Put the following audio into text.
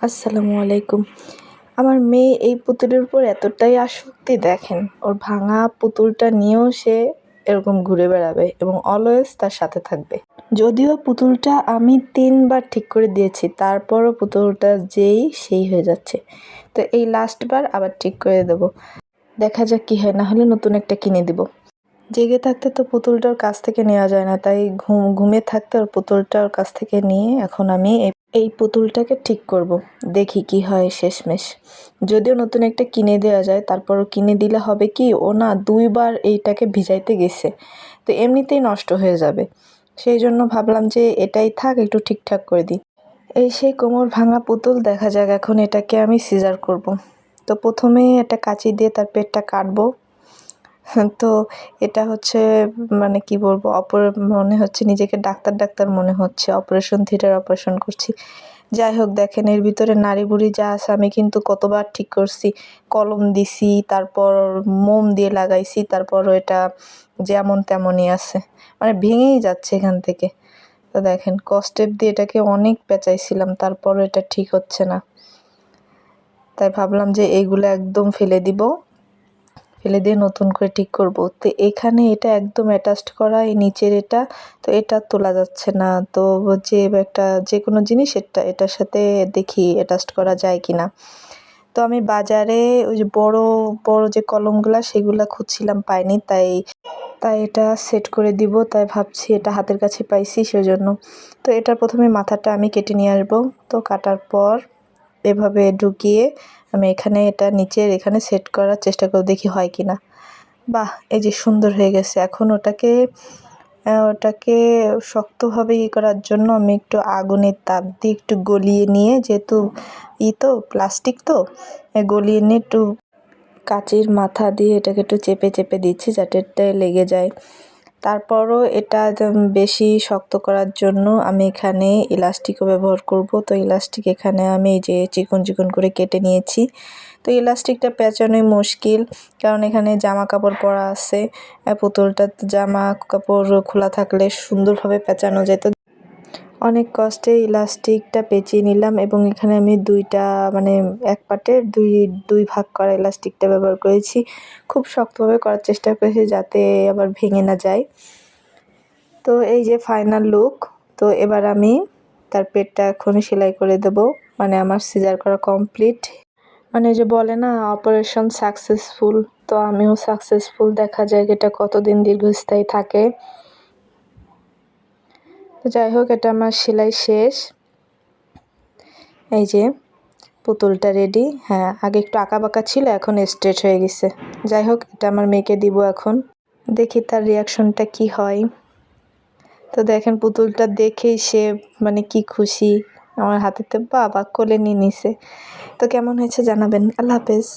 আসসালামু আলাইকুম। আমার মেয়ে এই পুতুলের উপর এতটাই আসক্তি দেখেন, ওর ভাঙা পুতুলটা নিয়েও সে এরকম ঘুরে বেড়াবে এবং অলওয়েজ তার সাথে থাকবে। যদিও পুতুলটা আমি ৩ বার ঠিক করে দিয়েছি, তারপরও পুতুলটা যেই সেই হয়ে যাচ্ছে। তো এই লাস্ট বার আবার ঠিক করে দেব। দেখা যাক কি হয়, না হলে নতুন একটা কিনে দিব। জেগে থাকতে তো পুতুলটার কাছ থেকে নেওয়া যায় না, তাই ঘুমিয়ে থাকতে ওর পুতুলটার কাছ থেকে নিয়ে এখন আমি এই পুতুলটাকে ঠিক করব। দেখি কি হয় শেষমেশ। যদিও নতুন একটা কিনে দেওয়া যায়, তারপরও কিনে দিলে হবে কি, ও না ২ বার এইটাকে ভিজাইতে গেছে, তো এমনিতেই নষ্ট হয়ে যাবে। সেই জন্য ভাবলাম যে এটাই থাক, একটু ঠিকঠাক করে দিই। এই সেই কোমর ভাঙা পুতুল, দেখা যাক এখন এটাকে আমি সিজার করব। তো প্রথমে একটা কাঁচি দিয়ে তার পেটটা কাটবো। তো এটা হচ্ছে মানে কি বলবো, মনে হচ্ছে নিজেকে ডাক্তার মনে হচ্ছে, অপারেশন থিয়েটার অপারেশন করছি। যাই হোক, দেখেন এর ভিতরে নাড়ি ভুড়ি যা আছে আমি কিন্তু কতবার ঠিক করছি, কলম দিছি, তারপর মোম দিয়ে লাগাইছি, তারপরও এটা যেমন তেমনই আছে, মানে ভেঙেই যাচ্ছে এখান থেকে। তো দেখেন কস্টেপ দিয়ে এটাকে অনেক পেঁচাইছিলাম, তারপরও এটা ঠিক হচ্ছে না। তাই ভাবলাম যে এইগুলো একদম ফেলে দিয়ে নতুন করে ঠিক করব। তো এখানে এটা একদম অ্যাটাচড করা, এই নিচের এটা, তো এটা তোলা যাচ্ছে না। তো যে কোনো জিনিস এটার সাথে দেখি অ্যাটাচড করা যায় কি না। তো আমি বাজারে ওই যে বড় যে কলমগুলা সেগুলা খুঁজছিলাম, পাইনি, তাই এটা সেট করে দিব। তাই ভাবছি এটা হাতের কাছে পাইছি সেজন্য। তো এটার প্রথমে মাথাটা আমি কেটে নিয়ে আসবো। তো কাটার পর এভাবে ঢুকিয়ে আমি এটা নিচের এখানে সেট করার চেষ্টা করে দেখি হয় কি না। বাহ, এই যে সুন্দর হয়ে গেছে। এখন ওটাকে শক্তভাবে করার জন্য আমি একটু আগুনের তাপ দিয়ে একটু গলিয়ে নিয়ে, যেহেতু প্লাস্টিক তো, গলিয়ে নিয়ে একটু কাঁচির মাথা দিয়ে এটাকে একটু চেপে দিচ্ছি যাতে এটা লেগে যায়। তারপরও এটা বেশি শক্ত করার জন্য আমি এখানে ইলাস্টিকও ব্যবহার করব। তো ইলাস্টিক এখানে আমি এই যে চিকন করে কেটে নিয়েছি। তো ইলাস্টিকটা পেঁচানোই মুশকিল, কারণ এখানে জামা কাপড় পরা আছে। পুতুলটা জামা কাপড় খোলা থাকলে সুন্দরভাবে পেঁচানো যেত। অনেক কষ্টে ইলাস্টিকটা পেঁচিয়ে নিলাম এবং এখানে আমি এক পাটের দুই ভাগ করা ইলাস্টিকটা ব্যবহার করেছি। খুব শক্তভাবে করার চেষ্টা করেছি যাতে আবার ভেঙে না যায়। তো এই যে ফাইনাল লুক। তো এবার আমি তার পেটটা এখন সেলাই করে দেব, মানে আমার সিজার করা কমপ্লিট। মানে যে বলে না অপারেশন সাকসেসফুল, তো আমিও সাকসেসফুল। দেখা যায় এটা কতদিন দীর্ঘস্থায়ী থাকে। তো যাই হোক, এটা আমার সেলাই শেষ। এই যে পুতুলটা রেডি। হ্যাঁ, আগে একটু আঁকাবাঁকা ছিল, এখন স্ট্রেট হয়ে গেছে। যাই হোক, এটা আমার মেয়েকে দিব এখন, দেখি তার রিয়াকশনটা কি হয়। তো দেখেন পুতুলটা দেখেই সে মানে কি খুশি, আমার হাতেতে বাবা কোলে নিয়ে নিছে। তো কেমন হয়েছে জানাবেন। আল্লাহ হাফেজ।